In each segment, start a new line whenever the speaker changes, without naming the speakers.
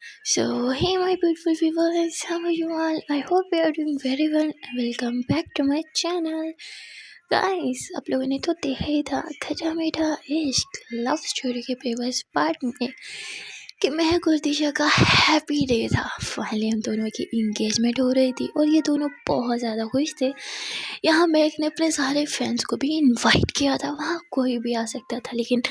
Hey, my beautiful viewers, how are you all? I hope you are doing very well. Welcome back to my channel. Guys, आप लोगों ने तो देखा ही था खजा मीठा इश्क लव स्टोरी के पेपर्स पार्ट में कि महक और दिशा का हैप्पी डे था। फाइनली हम दोनों की इंगेजमेंट हो रही थी और ये दोनों बहुत ज़्यादा खुश थे। यहाँ महक ने अपने सारे फ्रेंड्स को भी इनवाइट किया था, वहाँ कोई भी आ सकता था, लेकिन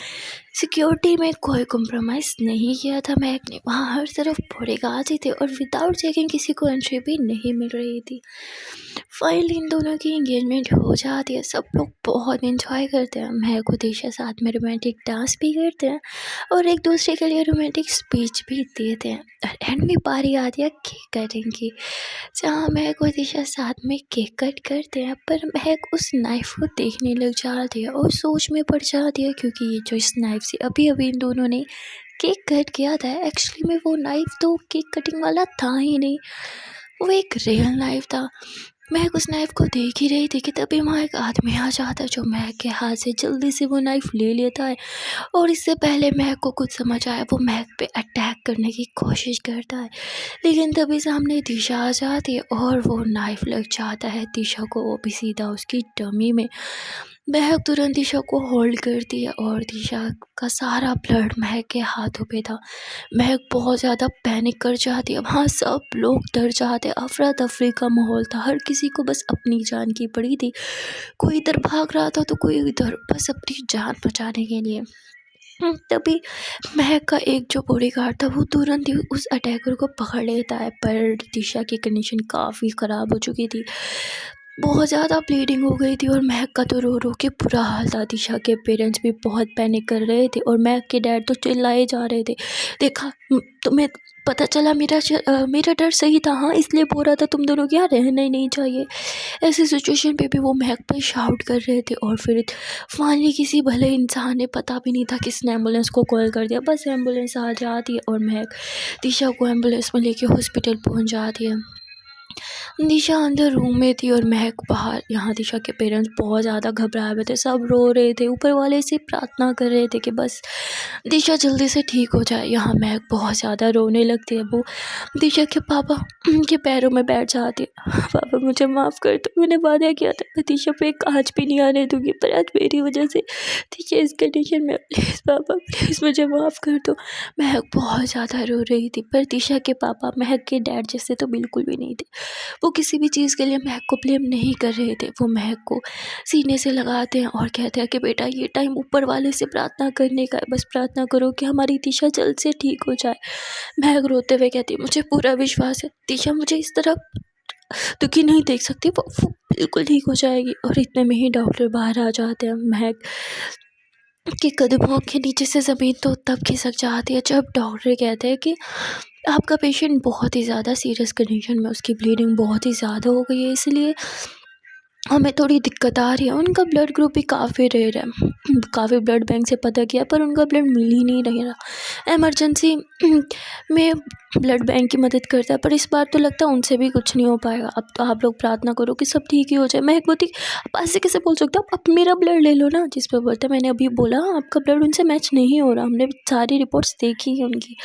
सिक्योरिटी में कोई कॉम्प्रोमाइज़ नहीं किया था महक ने। वहाँ हर तरफ बॉडीगार्ड्स ही थे और विदाउट चेकिंग किसी को एंट्री भी नहीं मिल रही थी। फाइनली इन दोनों की एंगेजमेंट हो जाती है। सब लोग बहुत इंजॉय करते हैं। महक और दिशा साथ में रोमांटिक डांस भी करते हैं और एक दूसरे के लिए रोमांटिक स्पीच भी देते हैं। और एंड में बारी आती है केक कटिंग की, जहाँ महक और दिशा साथ में केक कट करते हैं। पर महक उस नाइफ को देखने लग जाती है और सोच में पड़ जाती है, क्योंकि ये जो इस नाइफ से अभी अभी इन दोनों ने केक कट किया था, एक्चुअली में वो नाइफ तो केक कटिंग वाला था ही नहीं, वो एक रियल नाइफ था। महक उस नाइफ को देख ही रही थी कि तभी वहाँ एक आदमी आ जाता है, जो महक के हाथ से जल्दी से वो नाइफ ले लेता है और इससे पहले महक को कुछ समझ आया वो महक पे अटैक करने की कोशिश करता है। लेकिन तभी सामने दिशा आ जाती है और वो नाइफ लग जाता है दिशा को, वो भी सीधा उसकी टमी में। महक तुरंत दिशा को होल्ड करती है और दिशा का सारा ब्लड महक के हाथों पे था। महक बहुत ज़्यादा पैनिक कर जाती है। वहाँ सब लोग डर जाते, अफरा तफरी का माहौल था, हर किसी को बस अपनी जान की पड़ी थी। कोई इधर भाग रहा था तो कोई इधर, बस अपनी जान बचाने के लिए। तभी महक का एक जो बॉडीगार्ड था वो तुरंत ही उस अटैकर को पकड़ लेता है, पर दिशा की कंडीशन काफ़ी ख़राब हो चुकी थी, बहुत ज़्यादा ब्लीडिंग हो गई थी और महक का तो रो रो के बुरा हाल था। दिशा के पेरेंट्स भी बहुत पैनिक कर रहे थे और महक के डैड तो चिल्लाए जा रहे थे, देखा तुम्हें पता चला, मेरा डर सही था, हाँ इसलिए बोल रहा था तुम दोनों के यहाँ रहना ही नहीं चाहिए। ऐसी सिचुएशन पे भी वो महक पर शाउट कर रहे थे और फिर फाइनली किसी भले इंसान ने, पता भी नहीं था किसने एम्बुलेंस को कॉल कर दिया, बस एम्बुलेंस आ जाती है और महक दिशा को एम्बुलेंस में लेके हॉस्पिटल पहुंच जाती है। दिशा अंदर रूम में थी और महक बाहर। यहाँ दिशा के पेरेंट्स बहुत ज़्यादा घबराए हुए थे, सब रो रहे थे, ऊपर वाले से प्रार्थना कर रहे थे कि बस दिशा जल्दी से ठीक हो जाए। यहाँ महक बहुत ज़्यादा रोने लगती है। वो दिशा के पापा के पैरों में बैठ जाती है, पापा मुझे माफ़ कर दो, मैंने वादा किया था मैं दिशा पे एक आँच भी नहीं आने दूँगी, पर आज मेरी वजह से दिशा इस कंडीशन में, प्लीज़ पापा प्लीज़ मुझे माफ़ कर दो। महक बहुत ज़्यादा रो रही थी, पर दिशा के पापा महक के डैड जैसे तो बिल्कुल भी नहीं थे। वो किसी भी चीज़ के लिए महक को ब्लेम नहीं कर रहे थे। वो महक को सीने से लगाते हैं और कहते हैं कि बेटा ये टाइम ऊपर वाले से प्रार्थना करने का है, बस प्रार्थना करो कि हमारी दिशा जल्द से ठीक हो जाए। महक रोते हुए कहती है, मुझे पूरा विश्वास है दिशा मुझे इस तरह दुखी नहीं देख सकती, वो बिल्कुल ठीक हो जाएगी। और इतने में ही डॉक्टर बाहर आ जाते हैं। महक के कदमों के नीचे से ज़मीन तो तब खिसक जाती है जब डॉक्टर कहते हैं कि आपका पेशेंट बहुत ही ज़्यादा सीरियस कंडीशन में, उसकी ब्लीडिंग बहुत ही ज़्यादा हो गई है, इसलिए हमें थोड़ी दिक्कत आ रही है। उनका ब्लड ग्रुप भी काफ़ी रेयर है, काफ़ी ब्लड बैंक से पता किया पर उनका ब्लड मिल ही नहीं रहा। इमरजेंसी में ब्लड बैंक की मदद करता है, पर इस बार तो लगता है उनसे भी कुछ नहीं हो पाएगा। अब तो आप लोग प्रार्थना करो कि सब ठीक ही हो जाए। महक बोलती, आप ऐसे कैसे बोल सकते हो, आप मेरा ब्लड ले लो ना। जिस पर बोलता, मैंने अभी बोला आपका ब्लड उनसे मैच नहीं हो रहा, हमने सारी रिपोर्ट्स देखी है उनकी।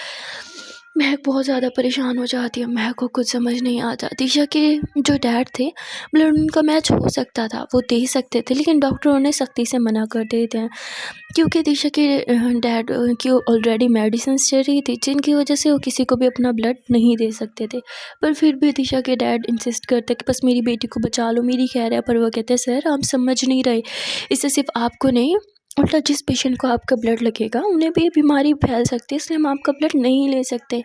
महक बहुत ज़्यादा परेशान हो जाती है। महक को कुछ समझ नहीं आता। दिशा के जो डैड थे, ब्लड उनका मैच हो सकता था, वो दे सकते थे, लेकिन डॉक्टर उन्हें सख्ती से मना कर देते हैं, क्योंकि दिशा के डैड की ऑलरेडी मेडिसिन चल रही थी, जिनकी वजह से वो किसी को भी अपना ब्लड नहीं दे सकते थे। पर फिर भी दिशा के डैड इंसिस्ट करते कि बस मेरी बेटी को बचा लो, मेरी खैर है। पर वो कहते हैं सर आप समझ नहीं रहे, इससे सिर्फ आपको नहीं उल्टा जिस पेशेंट को आपका ब्लड लगेगा उन्हें भी ये बीमारी फैल सकती है, इसलिए हम आपका ब्लड नहीं ले सकते।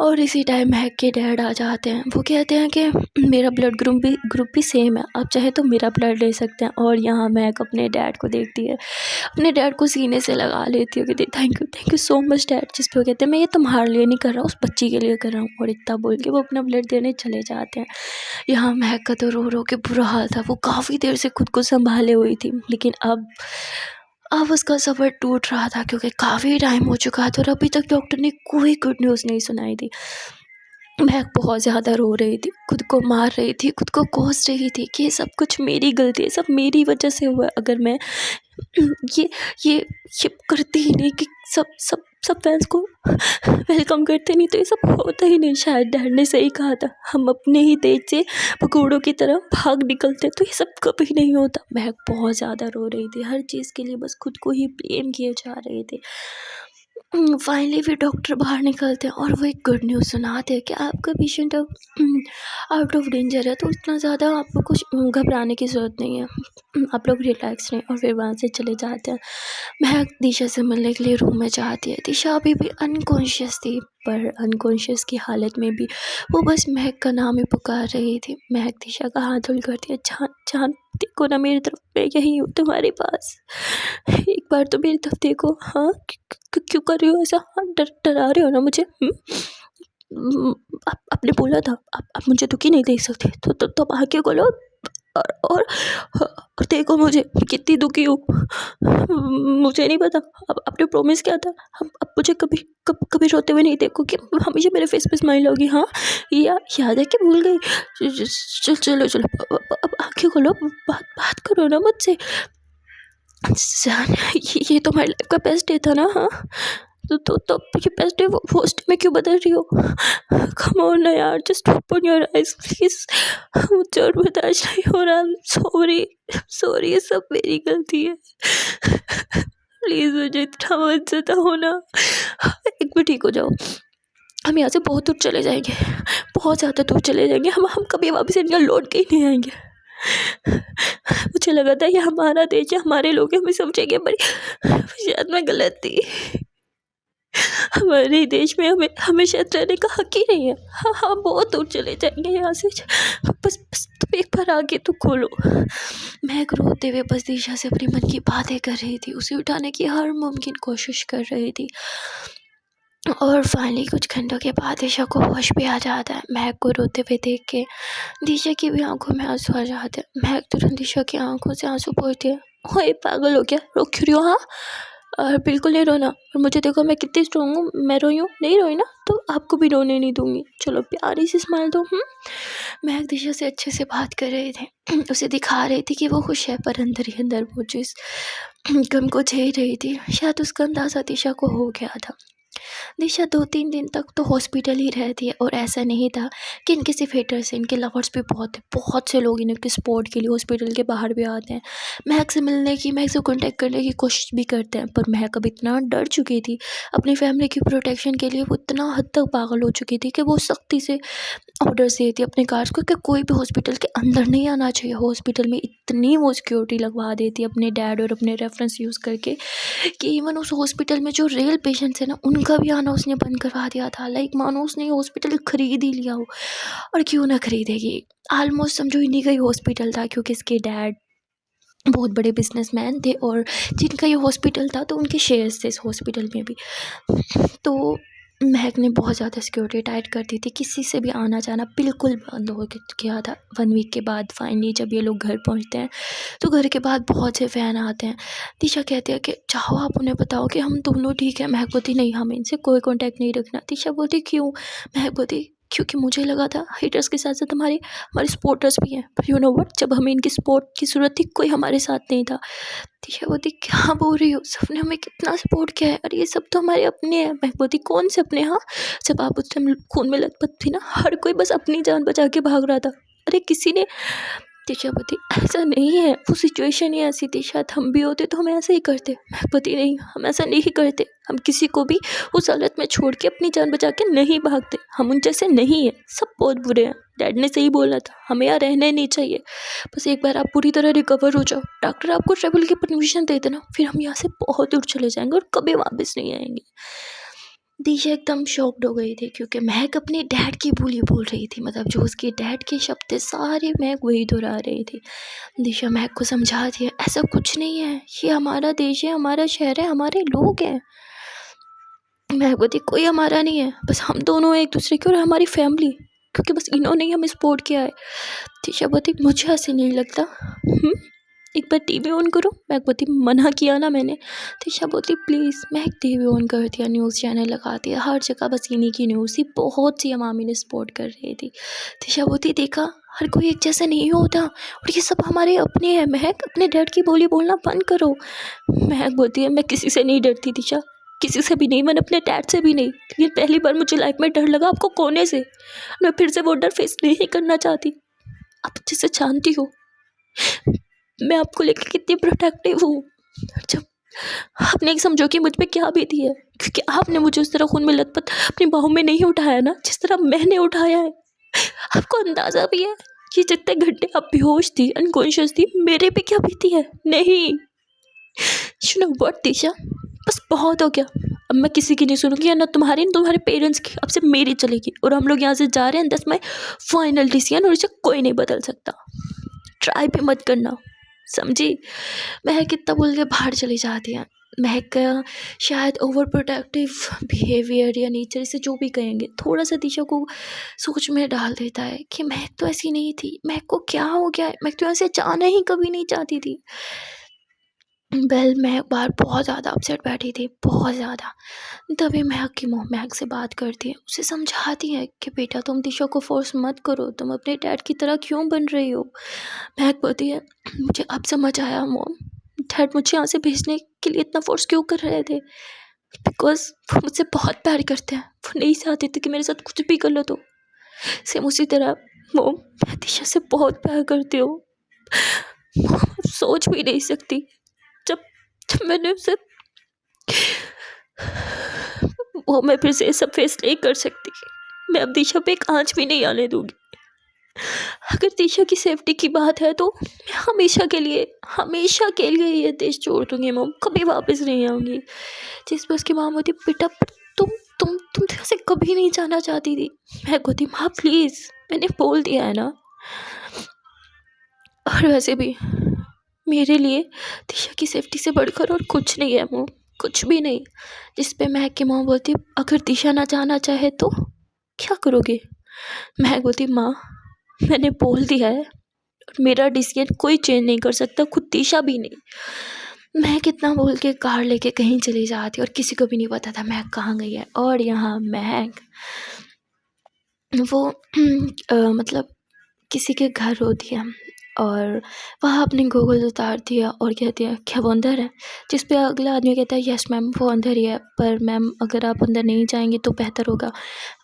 और इसी टाइम महक के डैड आ जाते हैं। वो कहते हैं कि मेरा ब्लड ग्रुप भी सेम है, आप चाहे तो मेरा ब्लड ले सकते हैं। और यहाँ महक अपने डैड को देखती है, अपने डैड को सीने से लगा लेती है, कहती thank you so much dad. जिस पे वो कहते हैं मैं ये तुम्हारे लिए नहीं कर रहा हूँ, उस बच्ची के लिए कर रहा हूँ। और इतना बोल के वो अपना ब्लड देने चले जाते हैं। यहाँ महक का तो रो रो के बुरा हाल था। वो काफ़ी देर से खुद को संभाले हुई थी, लेकिन अब उसका सफ़र टूट रहा था, क्योंकि काफ़ी टाइम हो चुका था और अभी तक डॉक्टर ने कोई गुड न्यूज़ नहीं सुनाई थी। महक बहुत ज़्यादा रो रही थी, खुद को मार रही थी, खुद को कोस रही थी कि ये सब कुछ मेरी गलती है, सब मेरी वजह से हुआ है। अगर मैं ये ये करती ही नहीं कि सब सब सब फैंस को वेलकम करते, नहीं तो ये सब होता ही नहीं। शायद डैड ने सही कहा था, हम अपने ही देश से पकौड़ों की तरह भाग निकलते तो ये सब कभी नहीं होता। महक बहुत ज़्यादा रो रही थी, हर चीज़ के लिए बस खुद को ही ब्लेम किए जा रहे थे। फाइनली फिर डॉक्टर बाहर निकलते हैं और वो एक गुड न्यूज़ सुनाते हैं कि आपका पेशेंट अब आउट ऑफ डेंजर है, तो इतना ज़्यादा आपको कुछ घबराने की ज़रूरत नहीं है, आप लोग रिलैक्स रहें। और फिर वहाँ से चले जाते हैं। महक दिशा से मिलने के लिए रूम में जाती है। दिशा अभी भी अनकॉन्शियस थी, पर अनकॉन्शियस की हालत में भी वो बस महक का नाम ही पुकार रही थी। महक दिशा का हाथ होल्ड करती है, जान जान देखो ना मेरी तरफ, मैं यही हूँ तुम्हारे पास, एक बार तो मेरी तरफ देखो। हाँ क्यों कर रही हो ऐसा? हाँ डरा रहे हो ना मुझे? आपने बोला था आप मुझे दुखी नहीं देख सकते, तो अब आके बोलो और देखो मुझे कितनी दुखी हूँ। मुझे नहीं पता, अब आपने प्रॉमिस किया था अब मुझे कभी रोते हुए नहीं देखोगे, हमेशा मेरे फेस पे स्माइल होगी। हाँ याद है कि भूल गई? चलो अब आंखें खोलो, बात करो ना मुझसे। ये तो हमारी लाइफ का बेस्ट डे था ना? हाँ तो ये बेस्ट डे वर्स्ट डे में क्यों बदल रही हो? कम ऑन ना यार, just open your eyes please. मुझे और बर्दाश्त नहीं हो रहा। सॉरी ये सब मेरी गलती है। प्लीज मुझे इतना मत सताओ ना, एक बार ठीक हो जाओ। हम यहाँ से बहुत दूर चले जाएंगे, बहुत ज़्यादा दूर चले जाएंगे, हम कभी वापस इंडिया लौट के ही नहीं आएंगे। मुझे लगा था ये हमारा देश है, हमारे लोग हमें समझेंगे, पर शायद मैं गलत थी। हमारे देश में हमें शायद रहने का हक ही नहीं है। हाँ बहुत दूर चले जाएंगे यहाँ से, बस तुम एक बार आगे तो खोलो। महक रोते हुए बस दिशा से अपनी मन की बातें कर रही थी, उसे उठाने की हर मुमकिन कोशिश कर रही थी। और फाइनली कुछ घंटों के बाद दिशा को होश भी आ जाता है। महक को रोते हुए देख के दिशा की भी आंखों में आंसू आ जाते हैं। महक तुरंत दिशा की आंखों से आंसू पोंछती है। ओए पागल हो क्या, रो क्यों रही हो? हाँ और बिल्कुल नहीं रोना, और मुझे देखो मैं कितनी स्ट्रॉन्ग हूँ, मैं रोई हूँ? नहीं रोई ना, तो आपको भी रोने नहीं दूंगी। चलो प्यारी सी स्माइल दो। महक दिशा से अच्छे से बात कर रहे थे, उसे दिखा रही थी कि वो खुश है, पर अंदर ही अंदर वो जिस गम को झेल रही थी, शायद उसका अंदाज़ा दिशा को हो गया था। दिशा 2-3 दिन तक तो हॉस्पिटल ही रहती है, और ऐसा नहीं था कि इनके सिर्फ हेटर्स हैं, इनके लवर्स भी बहुत हैं। बहुत से लोग इनके सपोर्ट के लिए हॉस्पिटल के बाहर भी आते हैं, महक से मिलने की, महक से कॉन्टैक्ट करने की कोशिश भी करते हैं। पर महक अब इतना डर चुकी थी अपनी फैमिली की प्रोटेक्शन के लिए, वो इतना हद तक पागल हो चुकी थी कि वो सख्ती से ऑर्डर्स देती थी अपने गार्ड्स को कि कोई भी हॉस्पिटल के अंदर नहीं आना चाहिए। हॉस्पिटल में इतनी वो सिक्योरिटी लगवा देती अपने डैड और अपने रेफरेंस यूज़ करके कि इवन उस हॉस्पिटल में जो रियल पेशेंट्स हैं ना, उनका भी आना उसने बंद करवा दिया था। लाइक मानो उसने हॉस्पिटल खरीद ही लिया हो, और क्यों ना खरीदेगी। ऑलमोस्ट समझो इन्हीं का ही हॉस्पिटल था, क्योंकि इसके डैड बहुत बड़े बिजनेसमैन थे, और जिनका ये हॉस्पिटल था तो उनके शेयर्स थे इस हॉस्पिटल में भी। तो महक ने बहुत ज़्यादा सिक्योरिटी टाइट कर दी थी, किसी से भी आना जाना बिल्कुल बंद हो गया था। 1 वीक के बाद फाइनली जब ये लोग घर पहुंचते हैं, तो घर के बाद बहुत से फ़ैन आते हैं। दिशा कहती है कि चाहो आप उन्हें बताओ कि हम दोनों ठीक है। महक बोलती नहीं, हमें इनसे कोई कॉन्टैक्ट नहीं रखना। दिशा बोलती क्यों? महक बोलती क्योंकि मुझे लगा था हेटर्स के साथ साथ हमारे सपोर्टर्स भी हैं, पर यू नो व्हाट, जब हमें इनकी सपोर्ट की ज़रूरत थी कोई हमारे साथ नहीं था। दिशा बोलती क्या बोल रही हो, सबने हमें कितना सपोर्ट किया है, और ये सब तो हमारे अपने हैं। महक बोलती कौन से अपने? हाँ जब आप उस टाइम खून में लथपथ थी ना, हर कोई बस अपनी जान बचा के भाग रहा था, अरे किसी ने। दिशा बोलती ऐसा नहीं है, वो सिचुएशन ही ऐसी थी, शायद हम भी होते तो हम ऐसा ही करते। महक बोलती नहीं, हम ऐसा नहीं करते, हम किसी को भी उस हालत में छोड़ के अपनी जान बचा के नहीं भागते, हम उन जैसे नहीं है, सब बहुत बुरे हैं। डैड ने सही बोला था, हमें यहाँ रहने नहीं चाहिए, बस एक बार आप पूरी तरह रिकवर हो जाओ, डॉक्टर आपको ट्रेवल की परमिशन दे देना, फिर हम यहाँ से बहुत दूर चले जाएंगे और कभी वापस नहीं आएंगे। दिशा एकदम शॉक्ड हो गई थी, क्योंकि महक अपने डैड की बोली बोल रही थी, मतलब जो उसके डैड के शब्द थे सारे महक वही दोहरा रही थी। दिशा महक को समझा दिया ऐसा कुछ नहीं है, ये हमारा देश है, हमारा शहर है, हमारे लोग हैं। महक बोलती कोई हमारा नहीं है, बस हम दोनों एक दूसरे की, और हमारी फैमिली, क्योंकि बस इन्होंने ही हमें सपोर्ट किया है। दिशा बोलती मुझे ऐसे नहीं लगता। एक बार टीवी ऑन करो। महक बोलती मना किया ना मैंने। दिशा बोलती प्लीज़। महक टीवी ऑन कर दिया, न्यूज़ चैनल लगा दिया, हर जगह बस इन्हीं की न्यूज़ थी, बहुत सी अवामी ने सपोर्ट कर रही थी। दिशा बोलती देखा हर कोई एक जैसा नहीं होता, और ये सब हमारे अपने हैं। महक अपने डैड की बोली बोलना बंद करो। महक बोलती है मैं किसी से नहीं डरती दिशा, किसी से भी नहीं, मैंने अपने डैड से भी नहीं, लेकिन पहली बार मुझे लाइफ में डर लगा आपको खोने से। मैं फिर से वो डर फेस नहीं करना चाहती। आप अच्छे से जानती हो मैं आपको लेकर कितनी प्रोटेक्टिव हूँ। जब आपने समझो कि मुझ पे क्या बीती है, क्योंकि आपने मुझे उस तरह खून में लथपथ अपनी बाहों में नहीं उठाया ना, जिस तरह मैंने उठाया है। आपको अंदाजा भी है कि जितने घंटे आप बेहोश थी, अनकॉन्शियस थी, मेरे पे क्या बीती है? नहीं। यू नो व्हाट दिशा, बस बहुत हो गया। अब मैं किसी की नहीं सुनूंगी, ना तुम्हारी ना तुम्हारे पेरेंट्स की। अब से मेरी चलेगी और हम लोग यहाँ से जा रहे हैं। दैट्स माय फाइनल डिसीजन और इसे कोई नहीं बदल सकता। ट्राई भी मत करना, समझी? महक कितना बोल के बाहर चली जाती है। महक का शायद ओवर प्रोटेक्टिव बिहेवियर या नेचर, इसे जो भी कहेंगे, थोड़ा सा दिशा को सोच में डाल देता है कि महक तो ऐसी नहीं थी। महक को क्या हो गया है? महक तो ऐसे जाना ही कभी नहीं चाहती थी। महक बाहर बहुत ज़्यादा अपसेट बैठी थी, बहुत ज़्यादा। तभी महक की मॉम महक से बात करती है, उसे समझाती है कि बेटा तुम दिशा को फोर्स मत करो, तुम अपने डैड की तरह क्यों बन रही हो। महक बोलती है मुझे अब समझ आया मॉम, डैड मुझे यहाँ से भेजने के लिए इतना फोर्स क्यों कर रहे थे। बिकॉज वो मुझसे बहुत प्यार करते हैं, वो नहीं चाहते थे कि मेरे साथ कुछ भी कर लो। तो सेम उसी तरह मॉम मैं दिशा से बहुत प्यार करती हूँ। सोच भी नहीं सकती जब मैंने उसे, वो मैं फिर से ये सब फेस नहीं कर सकती। मैं अब दिशा पे एक आंच भी नहीं आने दूंगी। अगर दिशा की सेफ्टी की बात है तो मैं हमेशा के लिए ये देश छोड़ दूंगी मॉम, कभी वापस नहीं आऊंगी। जिस पर उसकी माँ बोलती बेटा तुम से कभी नहीं जाना चाहती थी। मैं कहती माँ प्लीज, मैंने बोल दिया है ना। और वैसे भी मेरे लिए दिशा की सेफ्टी से बढ़कर और कुछ नहीं है मॉम, कुछ भी नहीं। जिस पे महक की माँ बोलती अगर दिशा ना जाना चाहे तो क्या करोगे। महक बोलती माँ मैंने बोल दिया है और मेरा डिसीजन कोई चेंज नहीं कर सकता, खुद दिशा भी नहीं। महक कितना बोल के कार लेके कहीं चली जाती और किसी को भी नहीं पता था महक कहाँ गई है। और यहाँ महक वो मतलब किसी के घर होती है और वहाँ अपनी गॉगल्स उतारती है और कहती है क्या वो अंदर है। जिस पे अगला आदमी कहता है यस मैम वो अंदर ही है, पर मैम अगर आप अंदर नहीं जाएंगी तो बेहतर होगा।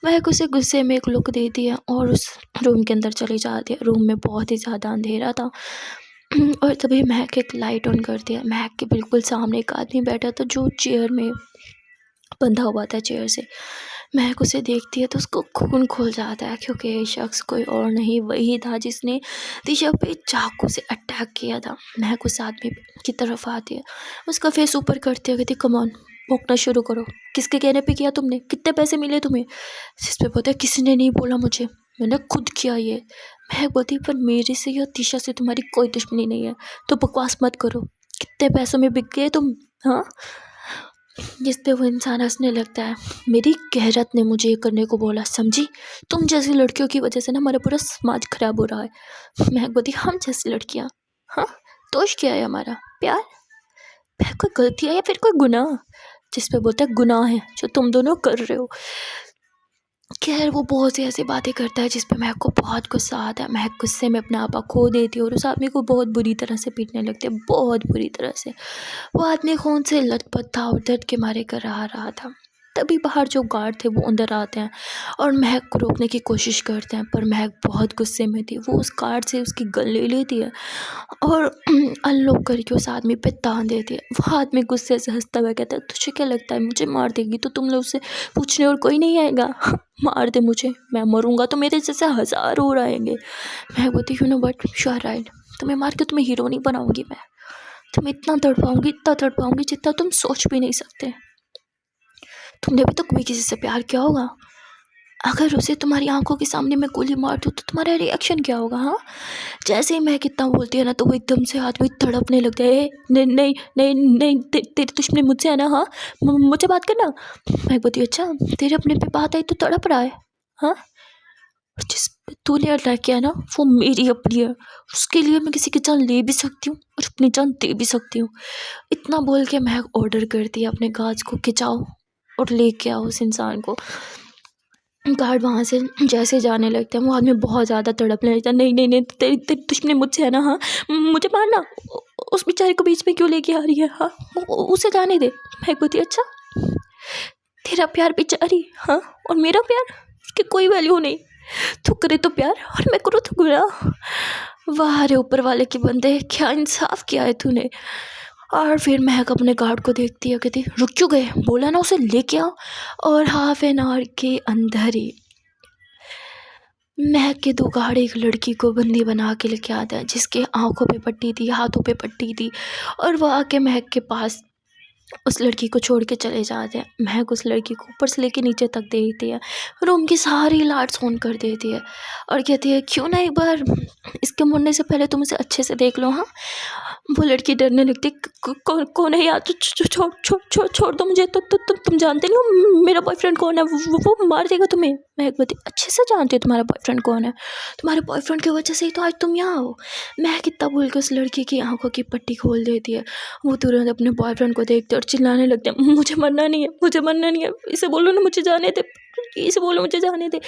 वह उसे गुस्से में एक लुक देती है और उस रूम के अंदर चली जाती है। रूम में बहुत ही ज़्यादा अंधेरा था और तभी महक एक लाइट ऑन करती है। महक के बिल्कुल सामने एक आदमी बैठा था जो चेयर में बंधा हुआ था चेयर से। महक उसे देखती है तो उसको खून खोल जाता है, क्योंकि ये शख्स कोई और नहीं वही था जिसने दिशा पे चाकू से अटैक किया था। महक उस आदमी की तरफ आती है, उसका फेस ऊपर करती है, कहती कम ऑन भोंकना शुरू करो, किसके कहने पे किया तुमने, कितने पैसे मिले तुम्हें। जिस पे बोलते किसी ने नहीं बोला मुझे, मैंने खुद किया ये। महक बोलती पर मेरे से या दिशा से तुम्हारी कोई दुश्मनी नहीं है, तो बकवास मत करो, कितने पैसों में बिक गए तुम। हाँ, जिस पे वो इंसान हंसने लगता है। मेरी गैरत ने मुझे ये करने को बोला, समझी? तुम जैसी लड़कियों की वजह से ना हमारा पूरा समाज खराब हो रहा है। महक बोलती हम जैसी लड़कियाँ, हाँ दोष क्या है हमारा, प्यार कोई गलती है या फिर कोई गुनाह। जिस पे बोलता है गुनाह है जो तुम दोनों कर रहे हो। खैर वो बहुत सी ऐसी बातें करता है जिस पे महक को बहुत गुस्सा आता है। महक गुस्से में अपना आपा खो देती है और उस आदमी को बहुत बुरी तरह से पीटने लगते हैं, बहुत बुरी तरह से। वो आदमी खून से लथपथ था और दर्द के मारे कर रहा था। तभी बाहर जो गार्ड थे वो अंदर आते हैं और महक को रोकने की कोशिश करते हैं, पर महक बहुत गुस्से में थी। वो उस गार्ड से उसकी गन ले लेती है और अनलॉक करके उस आदमी पे तान देती है। वो आदमी गुस्से से हंसता हुआ कहता है तुझे क्या लगता है मुझे मार देगी तो तुम लोग उससे पूछने और कोई नहीं आएगा। मार दे मुझे, मैं मरूंगा तो मेरे जैसे 1000 और आएंगे। मैं बोलती you know but you are right, तुम्हें मार के तुम्हें हीरो नहीं बनाऊंगी मैं, तुम्हें इतना तड़पाऊंगी जितना तुम सोच भी नहीं सकते। तुमने भी तो कभी किसी से प्यार किया होगा, अगर उसे तुम्हारी आंखों के सामने मैं गोली मार दूँ तो तुम्हारा रिएक्शन क्या होगा। हाँ, जैसे ही मैं कितना बोलती है ना तो वो एकदम से आदमी तड़पने लगता है। नहीं नहीं नहीं नहीं तेरी दुश्मनी मुझसे है ना, हाँ मुझे बात करना। मैं बोलती अच्छा तेरे अपने पे बात आई तो तड़प रहा है। हाँ, जिस तूने अटैक किया ना वो मेरी अपनी है, उसके लिए मैं किसी की जान ले भी सकती हूँ और अपनी जान दे भी सकती हूँ। इतना बोल के मैं ऑर्डर करती है अपने गार्ड्स को कि जाओ और लेके आओ उस इंसान को। गार्ड वहाँ से जैसे जाने लगते हैं वो आदमी बहुत ज़्यादा तड़पने लगता है। नहीं नहीं नहीं तेरी दुश्मनी मुझसे है ना, हाँ मुझे मारना, उस बेचारे को बीच में क्यों लेके आ रही है, हाँ उसे जाने दे। मैं बोलती अच्छा तेरा प्यार बेचारी, हाँ, और मेरा प्यार, उसकी कोई वैल्यू नहीं। तू करे तो प्यार और मैं करूँ तो गुनाह। वाह रे ऊपर वाले के बंदे, क्या इंसाफ किया है तूने। और फिर महक अपने गार्ड को देखती है, कहती रुक क्यों गए, बोला ना उसे लेके आओ। और हाफ एन आवर के अंदर ही महक के 2 गार्ड एक लड़की को बंदी बना के लेके आते हैं, जिसके आंखों पे पट्टी थी, हाथों पे पट्टी थी। और वो आके महक के पास उस लड़की को छोड़ के चले जाते हैं। महक उस लड़की को ऊपर से लेके नीचे तक देखती है, रूम की सारी लाइट्स ऑन कर देती है और कहती है क्यों ना एक बार इसके मुड़ने से पहले तुम इसे अच्छे से देख लो। हाँ, वो लड़की डरने लगती, कौन है यार, छोड़ दो मुझे। तुम जानते नहीं हो मेरा बॉयफ्रेंड कौन है, वो मार देगा तुम्हें। महक बोलती अच्छे से जानती हो तुम्हारा बॉयफ्रेंड कौन है, तुम्हारे बॉयफ्रेंड की वजह से ही तो आज तुम यहाँ हो। महक कितना बोल के उस लड़की की आंखों की पट्टी खोल देती है। वो तुरंत अपने बॉयफ्रेंड को देखते और चिल्लाने लगते हैं मुझे मरना नहीं है, मुझे मरना नहीं है, इसे बोलो ना मुझे जाने दे, इसे बोलो मुझे जाने दे।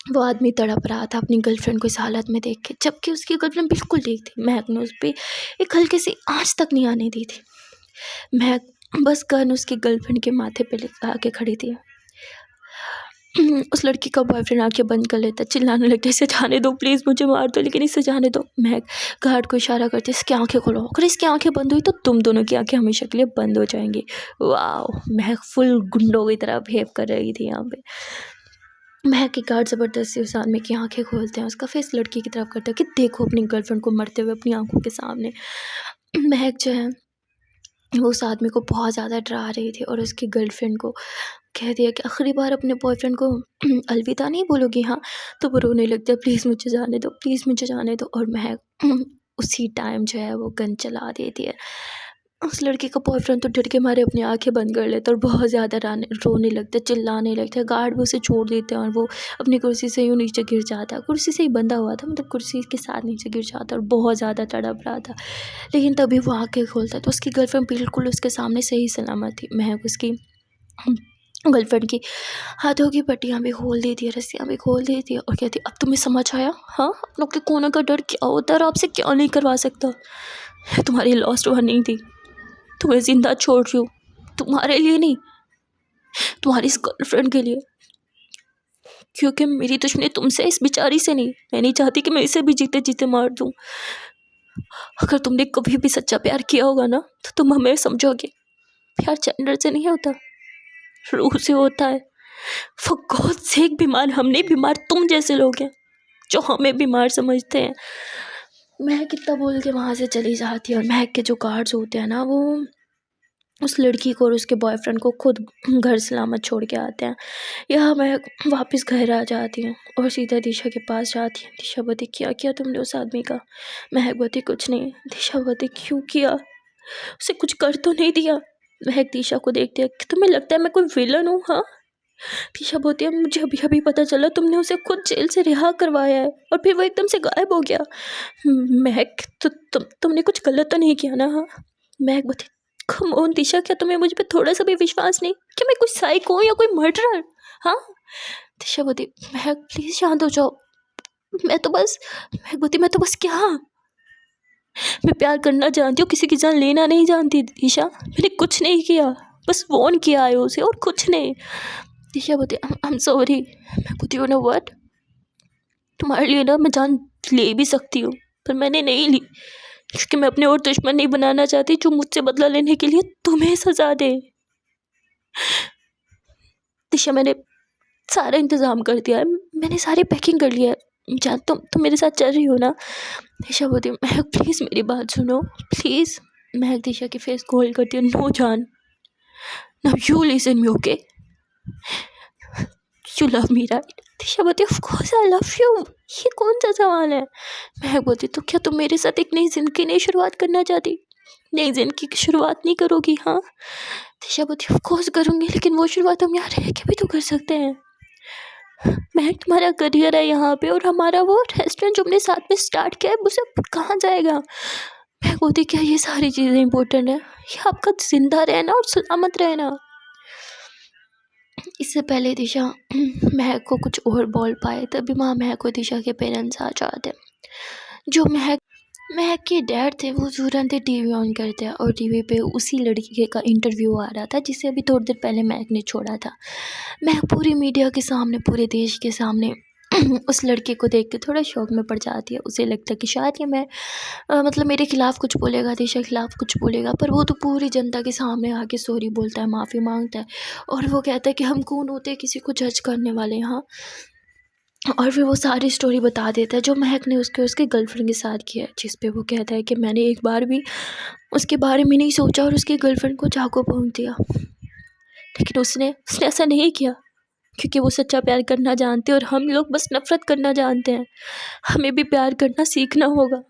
वो आदमी तड़प रहा था अपनी गर्लफ्रेंड को इस हालत में देख के, जबकि उसकी गर्लफ्रेंड बिल्कुल ठीक थी। महक ने उस पर एक हल्की सी आँच तक नहीं आने दी थी। महक बस गन उसकी गर्लफ्रेंड के माथे पे लगा के खड़ी थी। उस लड़की का बॉयफ्रेंड आंखें बंद कर लेता, चिल्लाने लगता इसे जाने दो प्लीज़, मुझे मार दो लेकिन इसे जाने दो। महक गार्ड को इशारा करती इसकी आंखें खोलो, अगर इसकी आंखें बंद हुई तो तुम दोनों की आंखें हमेशा के लिए बंद हो जाएंगी। वाह, महक फुल गुंडों की तरह बिहेव कर रही थी यहाँ पे। महक के गार्ड ज़बरदस्ती उस आदमी की आंखें खोलते हैं, उसका फेस लड़की की तरफ करते हैं कि देखो अपनी गर्लफ्रेंड को मरते हुए अपनी आंखों के सामने। महक जो है वो उस आदमी को बहुत ज़्यादा डरा रही थी और उसकी गर्लफ्रेंड को कह दिया कि आखिरी बार अपने बॉयफ्रेंड को अलविदा नहीं बोलोगी। हाँ, तो वो रोने लगता है प्लीज़ मुझे जाने दो, प्लीज़ मुझे जाने दो। और महक उसी टाइम जो है वो गन चला देती है। उस लड़की का बॉयफ्रेंड तो डर के मारे अपनी आंखें बंद कर लेता और बहुत ज़्यादा रोने लगता है, चिल्लाने लगता है। गार्ड भी उसे छोड़ देते हैं और वो अपनी कुर्सी से यूँ नीचे गिर जाता है। कुर्सी से ही बंधा हुआ था, मतलब कुर्सी के साथ नीचे गिर जाता है और बहुत ज़्यादा तड़प रहा था। लेकिन तभी वो आंखें खोलता है तो उसकी गर्लफ्रेंड बिल्कुल उसके सामने सही सलामत थी। महक उसकी गर्लफ्रेंड की हाथों की पट्टियाँ भी खोल देती है, रस्सियाँ भी खोल देती है और कहती अब तुम्हें समझ आया। हाँ, अपनों के कोने का डर क्या होता है और आपसे क्या नहीं करवा सकता। तुम्हारी लॉस्ट वार्निंग थी, तुम्हें जिंदा छोड़ रही हूँ, तुम्हारे लिए नहीं, तुम्हारी इस गर्लफ्रेंड के लिए, क्योंकि मेरी दुश्मनी तुमसे, इस बेचारी से नहीं। मैं नहीं चाहती कि मैं इसे भी जीते जीते मार दूँ। अगर तुमने कभी भी सच्चा प्यार किया होगा ना तो तुम हमें समझोगे, प्यार जेंडर से नहीं होता, रूह से होता है। फॉर गॉड सेक, बीमार हम नहीं, बीमार तुम जैसे लोग हैं जो हमें बीमार समझते हैं। महक कितना बोल के वहाँ से चली जाती है और महक के जो गार्ड्स होते हैं ना वो उस लड़की को और उसके बॉयफ्रेंड को खुद घर सलामत छोड़ के आते हैं। यहाँ महक वापस घर आ जाती है और सीधा दिशा के पास जाती है। दिशा बोलती क्या किया तुमने उस आदमी का। महक बोलती कुछ नहीं। दिशा बोलती क्यों किया, उसे कुछ कर तो नहीं दिया। महक दिशा को देखती है कि तुम्हें लगता है मैं कोई विलन हूँ। हाँ, दिशा बोलती है मुझे अभी अभी पता चला तुमने उसे खुद जेल से रिहा करवाया है और फिर वो एकदम से गायब हो गया। महक तुमने कुछ गलत तो नहीं किया ना। हाँ, महक बोलती कम ऑन दिशा, क्या तुम्हें मुझ पे थोड़ा सा भी विश्वास नहीं कि मैं कोई साइको हूँ या कोई मर्डरर। हाँ, दिशा बोलती महक प्लीज शांत हो जाओ, मैं तो बस क्या, मैं प्यार करना जानती हूँ, किसी की जान लेना नहीं जानती। दिशा मैंने कुछ नहीं किया, बस फोन किया है उसे और कुछ नहीं। दिशा बोलती आई एम सॉरी। मैं बोलती यू नो व्हाट, तुम्हारे लिए ना मैं जान ले भी सकती हूँ पर मैंने नहीं ली क्योंकि मैं अपने और दुश्मन नहीं बनाना चाहती जो मुझसे बदला लेने के लिए तुम्हें सजा दे। दिशा मैंने सारा इंतज़ाम कर दिया है, मैंने सारी पैकिंग कर लिया है, जान तुम मेरे साथ चल रही हो ना। दिशा बोलती महक प्लीज़ मेरी बात सुनो प्लीज़। महक दिशा की फेस गोल करती है नो जान, now you listen me okay, you love me right. Disha बोलती of course I love you, ये कौन सा सवाल है। महक बोलती तो क्या तुम मेरे साथ एक नई जिंदगी नई शुरुआत करना चाहती, नई जिंदगी की शुरुआत नहीं करोगी। हाँ, दिशा बोलती ऑफ कोर्स करूँगी लेकिन वो शुरुआत हम यहाँ रह के भी तो कर सकते हैं। महक तुम्हारा करियर है यहाँ पे और हमारा वो रेस्टोरेंट जो हमने साथ में स्टार्ट किया है वो सब कहाँ जाएगा। महक बोलती क्या ये सारी चीज़ें इंपॉर्टेंट है, ये आपका जिंदा रहना और सलामत रहना। इससे पहले दिशा महक को कुछ और बोल पाए तभी वहाँ महक को दिशा के पेरेंट्स आ जाते हैं जो महक महक के डैड थे, वो तुरंत ही टीवी ऑन करते हैं और टीवी पे उसी लड़के का इंटरव्यू आ रहा था जिसे अभी थोड़ी देर पहले महक ने छोड़ा था। महक पूरी मीडिया के सामने, पूरे देश के सामने उस लड़के को देख के थोड़ा शौक में पड़ जाती है। उसे लगता है कि शायद ये मैं मतलब मेरे खिलाफ कुछ बोलेगा, दिशा के खिलाफ कुछ बोलेगा, पर वो तो पूरी जनता के सामने आके सॉरी बोलता है, माफ़ी मांगता है और वो कहता है कि हम कौन होते हैं किसी को जज करने वाले यहाँ। और फिर वो सारी स्टोरी बता देता है जो महक ने उसके गर्लफ्रेंड के साथ किया है, जिस पे वो कहता है कि मैंने एक बार भी उसके बारे में नहीं सोचा और उसकी गर्लफ्रेंड को चाकू भोंक दिया, लेकिन उसने ऐसा नहीं किया क्योंकि वो सच्चा प्यार करना जानते हैं और हम लोग बस नफ़रत करना जानते हैं। हमें भी प्यार करना सीखना होगा।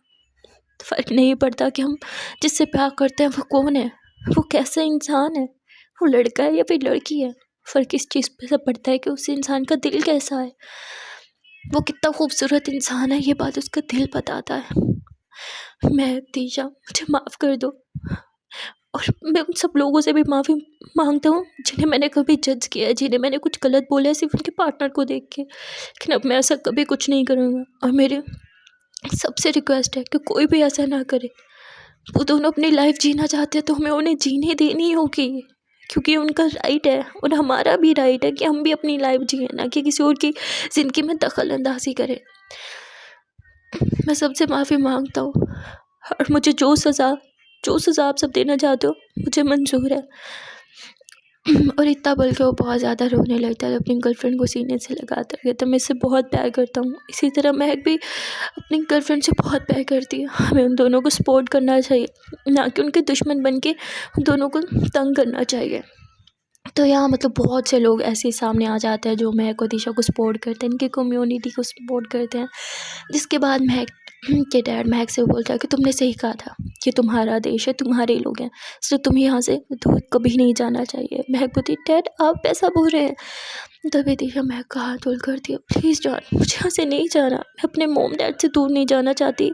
फ़र्क नहीं पड़ता कि हम जिससे प्यार करते हैं वो कौन है, वो कैसा इंसान है, वो लड़का है या फिर लड़की है। फ़र्क इस चीज़ पे से पड़ता है कि उस इंसान का दिल कैसा है, वो कितना खूबसूरत इंसान है, ये बात उसका दिल बताता है। मैं तीजा, मुझे माफ़ कर दो और मैं उन सब लोगों से भी माफ़ी मांगता हूँ जिन्हें मैंने कभी जज किया है, जिन्हें मैंने कुछ गलत बोला है सिर्फ उनके पार्टनर को देख के, लेकिन अब मैं ऐसा कभी कुछ नहीं करूँगा। और मेरे सबसे रिक्वेस्ट है कि कोई भी ऐसा ना करे। वो दोनों अपनी लाइफ जीना चाहते हैं तो हमें उन्हें जीने देनी होगी, क्योंकि उनका राइट है और हमारा भी राइट है कि हम भी अपनी लाइफ जिए, ना कि किसी और की ज़िंदगी में दखल अंदाजी करें। मैं सबसे माफ़ी मांगता हूँ और मुझे जो सज़ा आप सब देना चाहते हो मुझे मंजूर है। और इतना बोल के वो बहुत ज़्यादा रोने लगता है, अपनी गर्लफ्रेंड को सीने से लगाता है, तो मैं इससे बहुत प्यार करता हूँ। इसी तरह महक भी अपनी गर्लफ्रेंड से बहुत प्यार करती है। हमें उन दोनों को सपोर्ट करना चाहिए, ना कि उनके दुश्मन बन के उन दोनों को तंग करना चाहिए। तो यहाँ मतलब बहुत से लोग ऐसे सामने आ जाते हैं जो महक और दिशा को सपोर्ट करते हैं, इनकी कम्युनिटी को सपोर्ट करते हैं। जिसके बाद महक के डैड महक से बोलता है कि तुमने सही कहा था, ये तुम्हारा देश है, तुम्हारे लोग हैं, इसलिए तुम्हें यहाँ से दूर कभी नहीं जाना चाहिए। महक बोलती, डैड आप ऐसा बोल रहे हैं। तभी दिशा महक का हाथ होल्ड करती है, प्लीज़ जॉन मुझे यहाँ से नहीं जाना, मैं अपने मोम डैड से दूर नहीं जाना चाहती,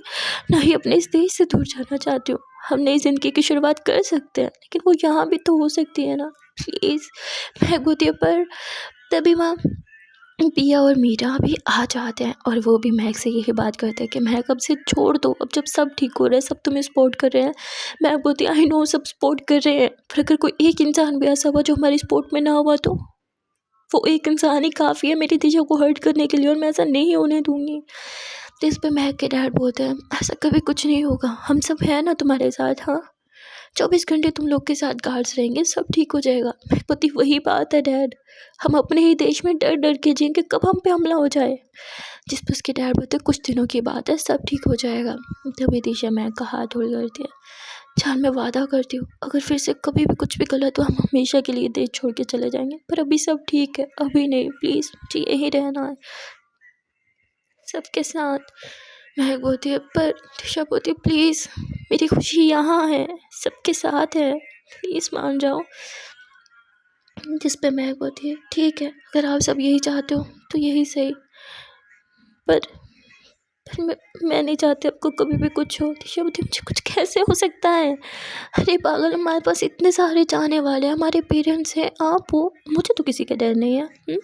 ना ही अपने इस देश से दूर जाना चाहती हूँ। हम नई ज़िंदगी की शुरुआत कर सकते हैं, लेकिन वो यहाँ भी तो हो सकती है ना, प्लीज़। महक होती है, पर तभी वहाँ पिया और मीरा भी आ जाते हैं और वो भी महक से यही बात करते हैं कि महक अब से छोड़ दो, अब जब सब ठीक हो रहा है, सब तुम्हें सपोर्ट कर रहे हैं। महक बोलती है, आई नो सब सपोर्ट कर रहे हैं, पर अगर कोई एक इंसान भी ऐसा हुआ जो हमारी सपोर्ट में ना हुआ तो वो एक इंसान ही काफ़ी है मेरी दिशा को हर्ट करने के लिए, और मैं ऐसा नहीं होने दूँगी। तो इस पे महक के डैड बोलते हैं, ऐसा कभी कुछ नहीं होगा, हम सब हैं ना तुम्हारे साथ। हाँ, 24 घंटे तुम लोग के साथ गार्ड्स रहेंगे, सब ठीक हो जाएगा। मेरे पति वही बात है डैड, हम अपने ही देश में डर डर के जिएंगे, कब हम पे हमला हो जाए। जिस पर उसके डैड बोलते, कुछ दिनों की बात है, सब ठीक हो जाएगा। तभी दिशा महक का हाथ होल्ड करती है, जान मैं वादा करती हूँ अगर फिर से कभी भी कुछ भी गलत हो हम हमेशा के लिए देश छोड़ के चले जाएंगे, पर अभी सब ठीक है, अभी नहीं, प्लीज़ मुझे यहीं रहना है सबके साथ। महक बोलती है, पर दिशा बोलती है, प्लीज़ मेरी खुशी यहाँ है, सबके साथ है, प्लीज़ मान जाओ। जिस पे महक बोलती है, ठीक है अगर आप सब यही चाहते हो तो यही सही, पर मैं नहीं चाहती आपको कभी भी कुछ हो। दिशा बोलती, मुझे कुछ कैसे हो सकता है, अरे पागल, हमारे पास इतने सारे चाहने वाले हैं, हमारे पेरेंट्स हैं, आप हो, मुझे तो किसी का डर नहीं है।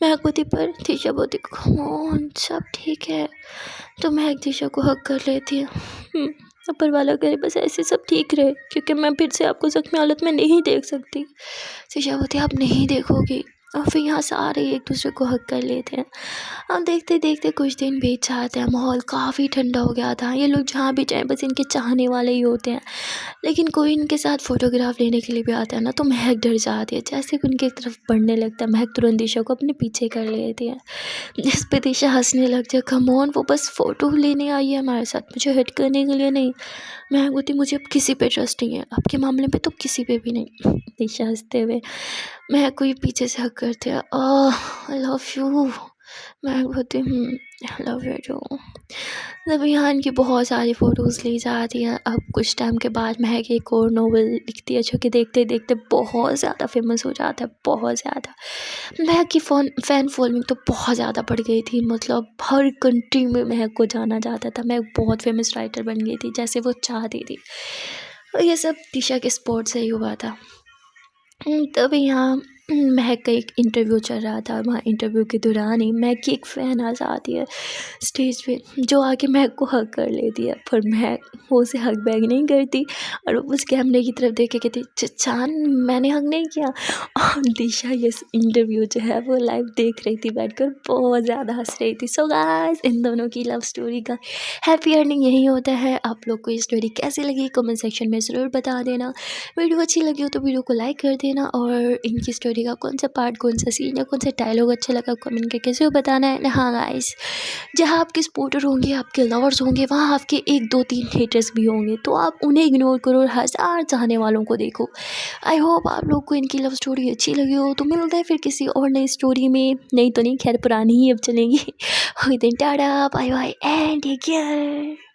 महक बोलती, पर दिशा बोलती, कम ऑन सब ठीक है। तो महक दिशा को हक कर लेती है। ऊपर वाला करे बस ऐसे सब ठीक रहे, क्योंकि मैं फिर से आपको जख्मी हालत में नहीं देख सकती। दिशा बोलती, आप नहीं देखोगी। और फिर यहाँ सारे एक दूसरे को हक कर लेते हैं। अब देखते देखते कुछ दिन बीत जाते हैं, माहौल काफ़ी ठंडा हो गया था, ये लोग जहाँ भी जाएं बस इनके चाहने वाले ही होते हैं। लेकिन कोई इनके साथ फ़ोटोग्राफ लेने के लिए भी आता है ना, तो महक डर जाती है, जैसे कि उनकी तरफ बढ़ने लगता है महक तुरंत दिशा को अपने पीछे कर लेती है। जिस पे दिशा हंसने लग जाए, कम ऑन वो बस फ़ोटो लेने आई है हमारे साथ, मुझे हिट करने के लिए नहीं। महक बोलती, मुझे अब किसी पे ट्रस्ट नहीं है, आपके मामले में तो किसी पे भी नहीं। दिशा हंसते हुए महक को ये पीछे से हक करते हैं, आई लव यू। महक बोलती, आई लव यू टू। तब यहाँ इनकी बहुत सारी फ़ोटोज़ ली जाती हैं। अब कुछ टाइम के बाद महक एक और नॉवल लिखती है जो कि देखते देखते बहुत ज़्यादा फेमस हो जाता है, बहुत ज़्यादा। महक की फ़ैन फॉलोइंग तो बहुत ज़्यादा बढ़ गई थी, मतलब हर कंट्री में महक को जाना जाता था, महक बहुत फेमस राइटर बन गई थी जैसे वो चाहती थी। और ये सब दिशा के सपोर्ट से ही हुआ था। तभी यहाँ महक का एक इंटरव्यू चल रहा था। वहाँ इंटरव्यू के दौरान ही महक की एक फ़ैन आ जाती है स्टेज पे, जो आके महक को हग कर लेती है, पर महक वो उसे हग बैक नहीं करती और उस कैमरे की तरफ देख के कहती चान मैंने हग नहीं किया। और दिशा ये इंटरव्यू जो है वो लाइव देख रही थी बैठकर, बहुत ज़्यादा हंस रही थी। सो गाइस, इन दोनों की लव स्टोरी का हैप्पी एंडिंग यही होता है। आप लोग को ये स्टोरी कैसी लगी कमेंट सेक्शन में ज़रूर बता देना। वीडियो अच्छी लगी हो तो वीडियो को लाइक कर देना, और इनकी स्टोरी का कौन सा पार्ट, कौन सा सीन या कौन सा डायलॉग अच्छा लगा कमेंट करके ज़रूर बताना है। हाँ गाइस, जहाँ आपके सपोर्टर होंगे, आपके लवर्स होंगे, वहाँ आपके 1 2 3 हेटर्स भी होंगे, तो आप उन्हें इग्नोर करो, 1000 चाहने वालों को देखो। आई होप आप लोग को इनकी लव स्टोरी अच्छी लगी हो। तो मिलता है फिर किसी और नई स्टोरी में, नई तो नहीं खैर पुरानी ही अब चलेंगी। Tata bye bye and take care.